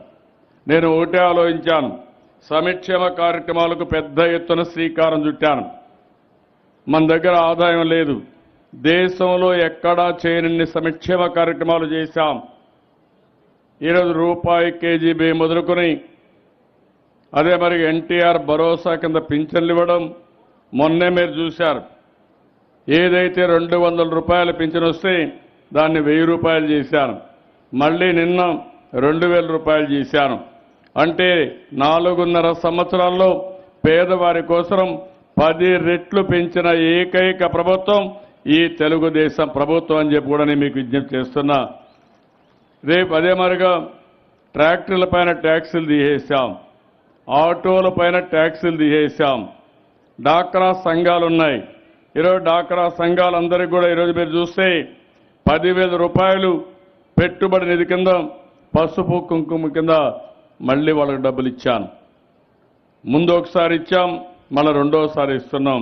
నేను ఒకటే ఆలోచించాను, సంక్షేమ కార్యక్రమాలకు పెద్ద ఎత్తున శ్రీకారం చుట్టాను. మన దగ్గర ఆదాయం లేదు, దేశంలో ఎక్కడా చేయనన్ని సంక్షేమ కార్యక్రమాలు చేశాం. ఈరోజు రూపాయి కేజీ బియ్యం మొదలుకొని, అదే మరి ఎన్టీఆర్ భరోసా కింద పింఛన్లు ఇవ్వడం. మొన్నే మీరు చూశారు, ఏదైతే 200 రూపాయల పింఛన్ వస్తే దాన్ని 1000 రూపాయలు చేశాను. మళ్ళీ నిన్న 2000 రూపాయలు చేశాను. అంటే 4.5 సంవత్సరాల్లో పేదవారి కోసం 10 రెట్లు పెంచిన ఏకైక ప్రభుత్వం ఈ తెలుగుదేశం ప్రభుత్వం అని చెప్పి కూడా నేను మీకు విజ్ఞప్తి చేస్తున్నా. రేపు అదే మరిగా ట్రాక్టర్ల పైన ట్యాక్సులు తీసేశాం, ఆటోల పైన ట్యాక్సులు తీసేశాం. డాక్రా సంఘాలు ఉన్నాయి. ఈరోజు డాక్రా సంఘాలందరికీ కూడా ఈరోజు మీరు చూస్తే 10,000 రూపాయలు పెట్టుబడి నిధి కింద, పసుపు కుంకుమ కింద మళ్ళీ వాళ్ళకి డబ్బులు ఇచ్చాను. ముందు ఒకసారి ఇచ్చాం, మళ్ళీ రెండోసారి ఇస్తున్నాం.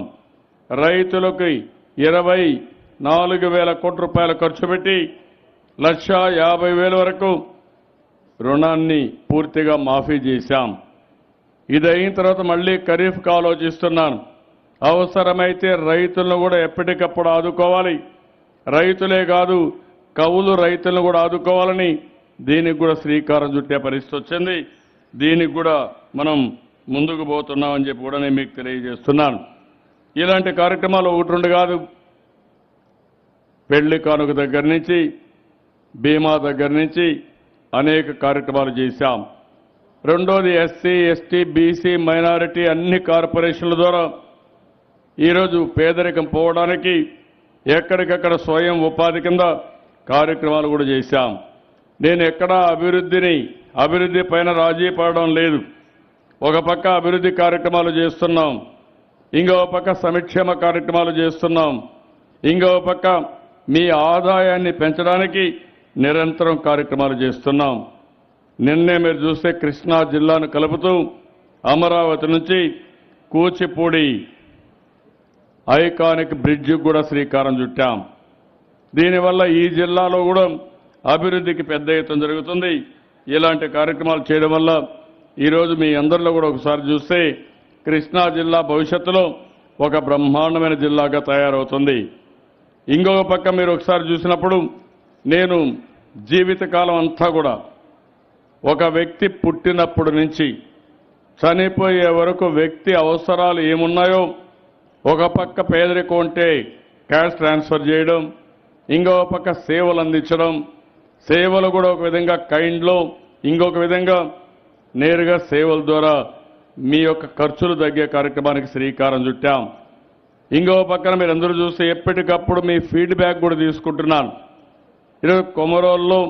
రైతులకి 24,000 కోట్ల రూపాయలు ఖర్చు పెట్టి 1,50,000 వరకు రుణాన్ని పూర్తిగా మాఫీ చేశాం. ఇది అయిన తర్వాత మళ్ళీ ఖరీఫ్కి ఆలోచిస్తున్నాను. అవసరమైతే రైతులను కూడా ఎప్పటికప్పుడు ఆదుకోవాలి. రైతులే కాదు, కౌలు రైతులను కూడా ఆదుకోవాలని దీనికి కూడా శ్రీకారం చుట్టే పరిస్థితి వచ్చింది. దీనికి కూడా మనం ముందుకు పోతున్నామని చెప్పి కూడా నేను మీకు తెలియజేస్తున్నాను. ఇలాంటి కార్యక్రమాలు 1-2 కాదు, పెళ్లి కానుక దగ్గర నుంచి, బీమా దగ్గర నుంచి అనేక కార్యక్రమాలు చేశాం. రెండోది ఎస్సీ, ఎస్టీ, బీసీ, మైనారిటీ అన్ని కార్పొరేషన్ల ద్వారా ఈరోజు పేదరికం పోవడానికి ఎక్కడికక్కడ స్వయం ఉపాధి కింద కార్యక్రమాలు కూడా చేశాం. నేను ఎక్కడా అభివృద్ధి పైన రాజీ పడడం లేదు. ఒక పక్క అభివృద్ధి కార్యక్రమాలు చేస్తున్నాం, ఇంకో పక్క సంక్షేమ కార్యక్రమాలు చేస్తున్నాం, ఇంకో పక్క మీ ఆదాయాన్ని పెంచడానికి నిరంతరం కార్యక్రమాలు చేస్తున్నాం. నిన్నే మీరు చూస్తే కృష్ణా జిల్లాను కలుపుతూ అమరావతి నుంచి కూచిపూడి ఐకానిక్ బ్రిడ్జ్ కూడా శ్రీకారం చుట్టాం. దీనివల్ల ఈ జిల్లాలో కూడా అభివృద్ధికి పెద్ద ఎత్తున జరుగుతుంది. ఇలాంటి కార్యక్రమాలు చేయడం వల్ల ఈరోజు మీ అందరిలో కూడా ఒకసారి చూస్తే కృష్ణా జిల్లా భవిష్యత్తులో ఒక బ్రహ్మాండమైన జిల్లాగా తయారవుతుంది. ఇంకొక పక్క మీరు ఒకసారి చూసినప్పుడు నేను జీవితకాలం అంతా కూడా ఒక వ్యక్తి పుట్టినప్పటి నుంచి చనిపోయే వరకు వ్యక్తి అవసరాలు ఏమున్నాయో, ఒక పక్క పేదరికం ఉంటే క్యాష్ ట్రాన్స్ఫర్ చేయడం, ఇంకొక పక్క సేవలు అందించడం, సేవలు కూడా ఒక విధంగా కైండ్లో, ఇంకొక విధంగా నేరుగా సేవల ద్వారా మీ యొక్క ఖర్చులు తగ్గే కార్యక్రమానికి శ్రీకారం చుట్టాం. ఇంకో పక్కన మీరు అందరూ చూస్తే ఎప్పటికప్పుడు మీ ఫీడ్బ్యాక్ కూడా తీసుకుంటున్నాను. ఈరోజు కొమరోల్లో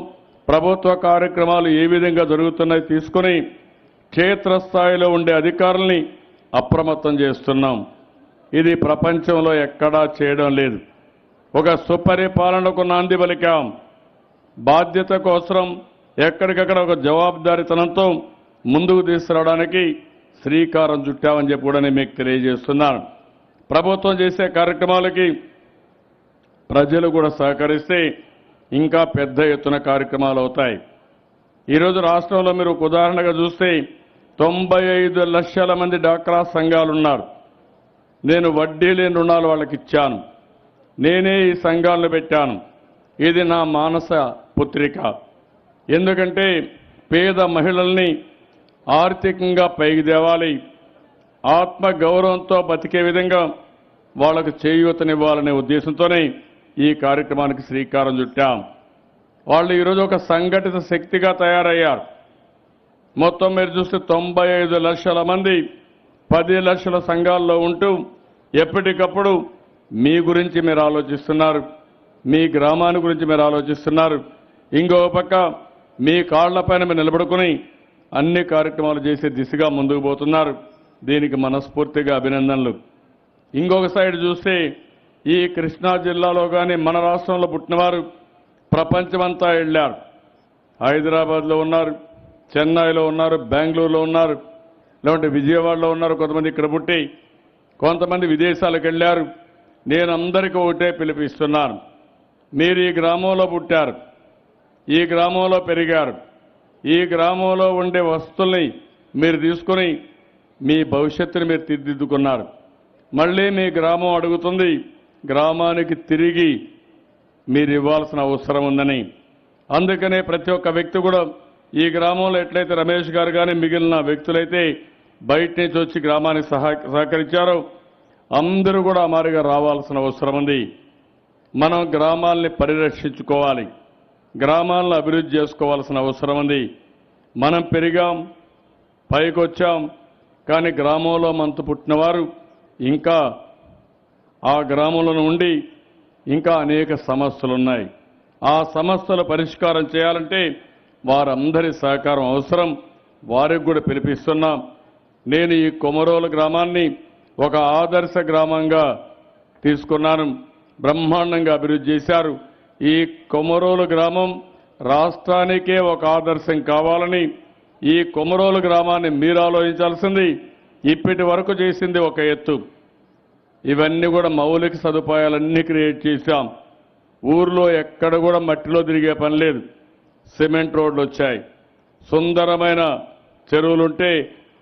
ప్రభుత్వ కార్యక్రమాలు ఏ విధంగా జరుగుతున్నాయో తీసుకుని క్షేత్రస్థాయిలో ఉండే అధికారుల్ని అప్రమత్తం చేస్తున్నాం. ఇది ప్రపంచంలో ఎక్కడా చేయడం లేదు. ఒక సుపరిపాలనకు నాంది పలికాం. బాధ్యత కోసం ఎక్కడికక్కడ ఒక జవాబుదారీతనంతో ముందుకు తీసుకురావడానికి శ్రీకారం చుట్టామని చెప్పి కూడా నేను మీకు తెలియజేస్తున్నాను. ప్రభుత్వం చేసే కార్యక్రమాలకి ప్రజలు కూడా సహకరిస్తే ఇంకా పెద్ద ఎత్తున కార్యక్రమాలు అవుతాయి. ఈరోజు రాష్ట్రంలో మీరు ఒక ఉదాహరణగా చూస్తే 95 లక్షల మంది డాక్రా సంఘాలు ఉన్నారు. నేను వడ్డీ లేని రుణాలు వాళ్ళకి ఇచ్చాను. నేనే ఈ సంఘాలను పెట్టాను. ఇది నా మానస పుత్రిక. ఎందుకంటే పేద మహిళల్ని ఆర్థికంగా పైకి తేవాలి, ఆత్మ గౌరవంతో బతికే విధంగా వాళ్లకు చేయూతనివ్వాలనే ఉద్దేశంతోనే ఈ కార్యక్రమానికి శ్రీకారం చుట్టాం. వాళ్ళు ఈరోజు ఒక సంఘటిత శక్తిగా తయారయ్యారు. మొత్తం మీరు చూస్తే 95 లక్షల మంది 10 లక్షల సంఘాల్లో ఉంటూ ఎప్పటికప్పుడు మీ గురించి మీరు ఆలోచిస్తున్నారు, మీ గ్రామాన్ని గురించి మీరు ఆలోచిస్తున్నారు. ఇంకో పక్క మీ కాళ్లపైన మీరు నిలబడుకుని అన్ని కార్యక్రమాలు చేసే దిశగా ముందుకు పోతున్నారు. దీనికి మనస్ఫూర్తిగా అభినందనలు. ఇంకొక సైడ్ చూస్తే ఈ కృష్ణా జిల్లాలో కానీ మన రాష్ట్రంలో పుట్టినవారు ప్రపంచమంతా వెళ్ళారు. హైదరాబాద్లో ఉన్నారు, చెన్నైలో ఉన్నారు, బెంగళూరులో ఉన్నారు, లేకుంటే విజయవాడలో ఉన్నారు. కొంతమంది ఇక్కడ పుట్టి కొంతమంది విదేశాలకు వెళ్ళారు. నేను అందరికీ ఒకటే పిలిపిస్తున్నాను. మీరు ఈ గ్రామంలో పుట్టారు, ఈ గ్రామంలో పెరిగారు, ఈ గ్రామంలో ఉండే వస్తువుల్ని మీరు తీసుకుని మీ భవిష్యత్తుని మీరు తీర్చిదిద్దుకున్నారు. మళ్ళీ మీ గ్రామం అడుగుతుంది, గ్రామానికి తిరిగి మీరు ఇవ్వాల్సిన అవసరం ఉందని. అందుకనే ప్రతి ఒక్క వ్యక్తి కూడా ఈ గ్రామంలో ఎట్లయితే రమేష్ గారు కానీ మిగిలిన వ్యక్తులైతే బయట నుంచి వచ్చి గ్రామానికి సహకరించారో అందరూ కూడా మారిగా రావాల్సిన అవసరం ఉంది. మనం గ్రామాల్ని పరిరక్షించుకోవాలి, గ్రామాలను అభివృద్ధి చేసుకోవాల్సిన అవసరం ఉంది. మనం పెరిగాం, పైకొచ్చాం, కానీ గ్రామంలో మనతో పుట్టినవారు ఇంకా ఆ గ్రామంలో ఉండి ఇంకా అనేక సమస్యలు ఉన్నాయి. ఆ సమస్యల పరిష్కారం చేయాలంటే వారందరి సహకారం అవసరం. వారికి కూడా పిలిపిస్తున్నాం. నేను ఈ కొమరోలు గ్రామాన్ని ఒక ఆదర్శ గ్రామంగా తీసుకున్నాను. బ్రహ్మాండంగా అభివృద్ధి చేశారు. ఈ కొమరోలు గ్రామం రాష్ట్రానికే ఒక ఆదర్శం కావాలని ఈ కొమరోలు గ్రామాన్ని మీరు ఆలోచించాల్సింది. ఇప్పటి వరకు చేసింది ఒక ఎత్తు. ఇవన్నీ కూడా మౌలిక సదుపాయాలన్నీ క్రియేట్ చేశాం. ఊర్లో ఎక్కడ కూడా మట్టిలో తిరిగే పని లేదు. సిమెంట్ రోడ్లు వచ్చాయి. సుందరమైన చెరువులుంటే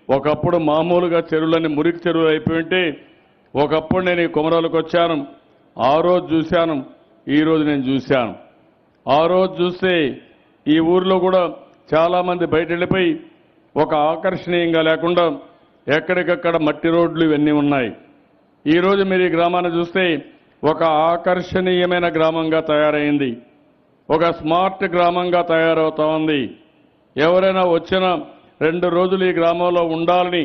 ఒకప్పుడు మామూలుగా చెరువులన్నీ మురికి చెరువులు అయిపోయింటే ఒకప్పుడు నేను ఈ కొమరోలకు వచ్చాను. ఆ రోజు చూశాను, ఈ రోజు నేను చూశాను. ఆ రోజు చూస్తే ఈ ఊర్లో కూడా చాలామంది బయట వెళ్ళిపోయి ఒక ఆకర్షణీయంగా లేకుండా ఎక్కడికక్కడ మట్టి రోడ్లు ఇవన్నీ ఉన్నాయి. ఈరోజు మీరు ఈ గ్రామాన్ని చూస్తే ఒక ఆకర్షణీయమైన గ్రామంగా తయారైంది, ఒక స్మార్ట్ గ్రామంగా తయారవుతా ఉంది. ఎవరైనా వచ్చిన 2 రోజులు ఈ గ్రామంలో ఉండాలని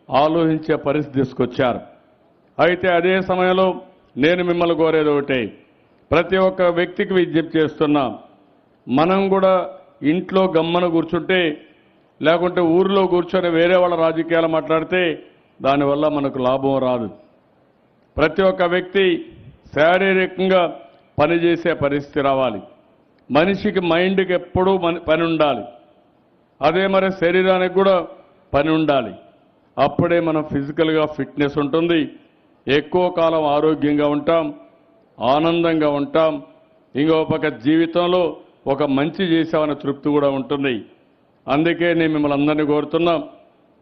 ఆలోచించే పరిస్థితి తీసుకొచ్చారు. అయితే అదే సమయంలో నేను మిమ్మల్ని కోరేది ఒకటే, ప్రతి ఒక్క వ్యక్తికి విజ్ఞప్తి చేస్తున్నాం. మనం కూడా ఇంట్లో గమ్మన కూర్చుంటే లేకుంటే ఊరిలో కూర్చొని వేరే వాళ్ళ రాజకీయాలు మాట్లాడితే దానివల్ల మనకు లాభం రాదు. ప్రతి ఒక్క వ్యక్తి శారీరకంగా పనిచేసే పరిస్థితి రావాలి. మనిషికి మైండ్కి ఎప్పుడూ పని ఉండాలి. అదే మరి శరీరానికి కూడా పని ఉండాలి. అప్పుడే మనం ఫిజికల్గా ఫిట్నెస్ ఉంటుంది, ఎక్కువ కాలం ఆరోగ్యంగా ఉంటాం, ఆనందంగా ఉంటాం. ఇంకో పక్క జీవితంలో ఒక మంచి చేసామనే తృప్తి కూడా ఉంటుంది. అందుకే నేను మిమ్మల్ని అందరినీ కోరుతున్నాం.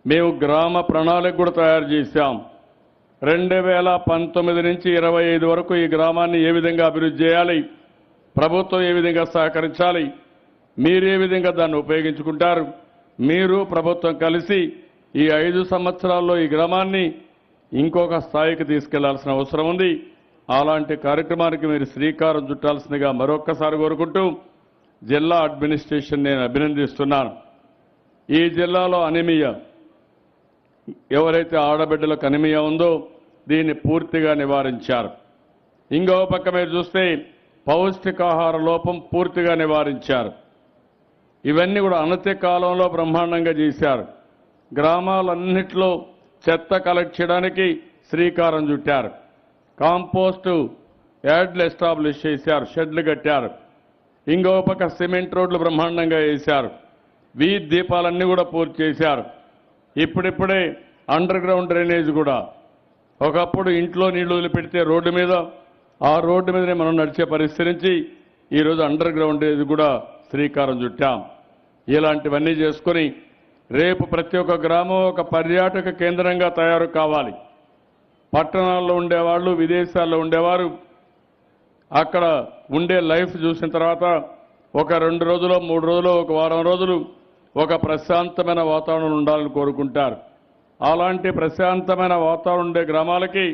మేము గ్రామ ప్రణాళిక కూడా తయారు చేశాం. 2019 నుంచి 25 వరకు ఈ గ్రామాన్ని ఏ విధంగా అభివృద్ధి చేయాలి, ప్రభుత్వం ఏ విధంగా సహకరించాలి, మీరు ఏ విధంగా దాన్ని ఉపయోగించుకుంటారు, మీరు ప్రభుత్వం కలిసి ఈ 5 సంవత్సరాల్లో ఈ గ్రామాన్ని ఇంకొక స్థాయికి తీసుకెళ్లాల్సిన అవసరం ఉంది. అలాంటి కార్యక్రమానికి మీరు శ్రీకారం చుట్టాల్సిందిగా మరొక్కసారి కోరుకుంటూ జిల్లా అడ్మినిస్ట్రేషన్ నేను అభినందిస్తున్నాను. ఈ జిల్లాలో అనీమియా, ఎవరైతే ఆడబిడ్డలకు అనీమియా ఉందో దీన్ని పూర్తిగా నివారించారు. ఇంకో పక్క మీరు చూస్తే పౌష్టికాహార లోపం పూర్తిగా నివారించారు. ఇవన్నీ కూడా అనతి కాలంలో బ్రహ్మాండంగా చేశారు. గ్రామాలన్నింటిలో చెత్త కలెక్ట్ చేయడానికి శ్రీకారం చుట్టారు. కాంపోస్టు యార్డ్లు ఎస్టాబ్లిష్ చేశారు, షెడ్లు కట్టారు. ఇంకో పక్క సిమెంట్ రోడ్లు బ్రహ్మాండంగా వేశారు. వీధి దీపాలన్నీ కూడా పూర్తి చేశారు. ఇప్పుడిప్పుడే అండర్ గ్రౌండ్ డ్రైనేజ్ కూడా, ఒకప్పుడు ఇంట్లో నీళ్లు వదిలిపెడితే రోడ్డు మీద, ఆ రోడ్డు మీదనే మనం నడిచే పరిస్థితి నుంచి ఈరోజు అండర్ గ్రౌండ్ డ్రైనేజ్ కూడా శ్రీకారం చుట్టాం. ఇలాంటివన్నీ చేసుకుని రేపు ప్రతి ఒక్క గ్రామం ఒక పర్యాటక కేంద్రంగా తయారు కావాలి. పట్టణాల్లో ఉండేవాళ్ళు, విదేశాల్లో ఉండేవారు అక్కడ ఉండే లైఫ్ చూసిన తర్వాత ఒక 2 రోజులు, 3 రోజులు, ఒక వారం రోజులు ఒక ప్రశాంతమైన వాతావరణం ఉండాలని కోరుకుంటారు. అలాంటి ప్రశాంతమైన వాతావరణం ఉండే గ్రామాలకి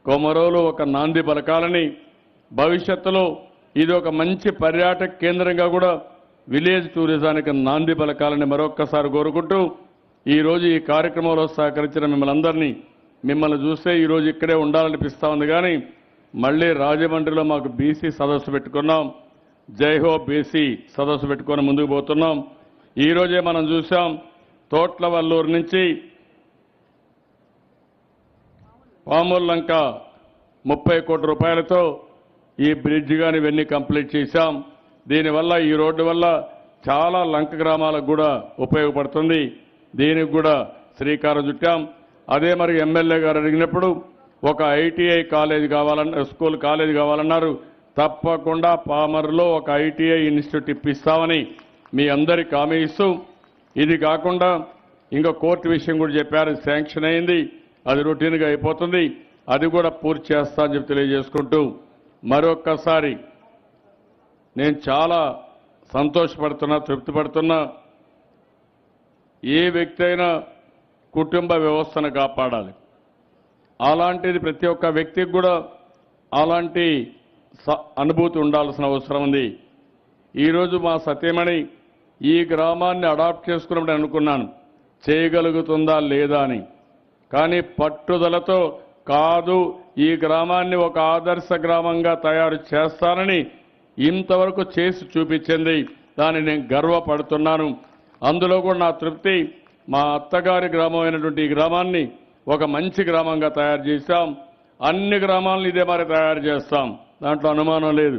కొమరోలు ఒక నాంది పలకాలని, భవిష్యత్తులో ఇది ఒక మంచి పర్యాటక కేంద్రంగా కూడా విలేజ్ టూరిజానికి నాంది పలకాలని మరొక్కసారి కోరుకుంటూ ఈరోజు ఈ కార్యక్రమంలో సహకరించిన మిమ్మల్ని చూస్తే ఈరోజు ఇక్కడే ఉండాలనిపిస్తా ఉంది. కానీ మళ్ళీ రాజమండ్రిలో మాకు బీసీ సదస్సు పెట్టుకున్నాం, జైహో బీసీ సదస్సు పెట్టుకొని ముందుకు పోతున్నాం. ఈరోజే మనం చూసాం తోట్లవల్లూరు నుంచి పాముల్లంక 30 కోట్ల రూపాయలతో ఈ బ్రిడ్జ్ కానీ ఇవన్నీ కంప్లీట్ చేశాం. దీనివల్ల ఈ రోడ్డు వల్ల చాలా లంక గ్రామాలకు కూడా ఉపయోగపడుతుంది. దీనికి కూడా శ్రీకారం చుట్టాం. అదే మరి ఎమ్మెల్యే గారు అడిగినప్పుడు ఒక ఐటీఐ కాలేజ్ స్కూల్ కాలేజ్ కావాలన్నారు. తప్పకుండా పామర్లో ఒక ఐటీఐ ఇన్స్టిట్యూట్ ఇప్పిస్తామని మీ అందరికి హామీ ఇస్తూ, ఇది కాకుండా ఇంకా కోర్టు విషయం కూడా చెప్పారు, శాంక్షన్ అయింది, అది రొటీన్గా అయిపోతుంది, అది కూడా పూర్తి చేస్తా అని చెప్పి తెలియజేసుకుంటూ మరొక్కసారి నేను చాలా సంతోషపడుతున్నా, తృప్తి పడుతున్నా. ఏ వ్యక్తి అయినా కుటుంబ వ్యవస్థను కాపాడాలి. అలాంటిది ప్రతి ఒక్క వ్యక్తికి కూడా అలాంటి అనుభూతి ఉండాల్సిన అవసరం ఉంది. ఈరోజు మా సతీమణి ఈ గ్రామాన్ని అడాప్ట్ చేసుకున్నప్పుడు అనుకున్నాను చేయగలుగుతుందా లేదా అని. కానీ పట్టుదలతో కాదు, ఈ గ్రామాన్ని ఒక ఆదర్శ గ్రామంగా తయారు చేస్తానని ఇంతవరకు చేసి చూపించింది. దాన్ని నేను గర్వపడుతున్నాను. అందులో కూడా నా తృప్తి, మా అత్తగారి గ్రామం అయినటువంటి ఈ గ్రామాన్ని ఒక మంచి గ్రామంగా తయారు చేశాం. అన్ని గ్రామాలను ఇదే మరి తయారు చేస్తాం, దాంట్లో అనుమానం లేదు.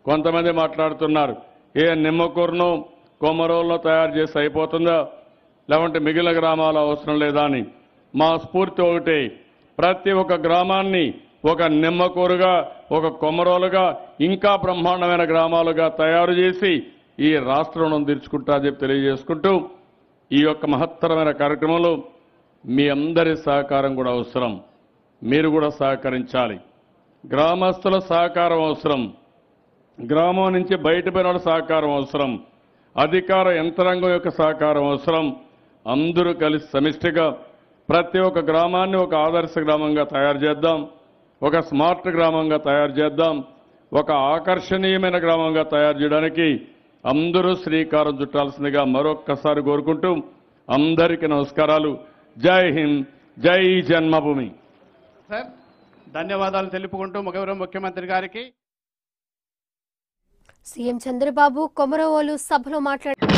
కొంతమంది మాట్లాడుతున్నారు, నిమ్మకూరును కొమరోల్లో తయారు చేసి అయిపోతుందా, లేకుంటే మిగిలిన గ్రామాల అవసరం లేదా అని. మా స్ఫూర్తి ఒకటే, ప్రతి ఒక్క గ్రామాన్ని ఒక నిమ్మకూరుగా, ఒక కొమరోలుగా, ఇంకా బ్రహ్మాండమైన గ్రామాలుగా తయారు చేసి ఈ రాష్ట్రం తీర్చుకుంటా అని చెప్పి తెలియజేసుకుంటూ, ఈ యొక్క మహత్తరమైన కార్యక్రమంలో మీ అందరి సహకారం కూడా అవసరం. మీరు కూడా సహకరించాలి. గ్రామస్తుల సహకారం అవసరం, గ్రామం నుంచి బయటపోయిన వాళ్ళ సహకారం అవసరం, అధికార యంత్రాంగం యొక్క సహకారం అవసరం. అందరూ కలిసి సమిష్టిగా ప్రతి ఒక్క గ్రామాన్ని ఒక ఆదర్శ గ్రామంగా తయారు చేద్దాం, ఒక స్మార్ట్ గ్రామంగా తయారు చేద్దాం, ఒక ఆకర్షణీయమైన గ్రామంగా తయారు చేయడానికి అందరూ శ్రీకారం చుట్టాల్సిందిగా మరొక్కసారి కోరుకుంటూ అందరికీ నమస్కారాలు. జై హింద్, జై జన్మభూమి. సార్ ధన్యవాదాలు తెలుపుకుంటూ గౌరవ ముఖ్యమంత్రి గారికి సీఎం చంద్రబాబు కొమరవోలు సభలో మాట్లాడారు.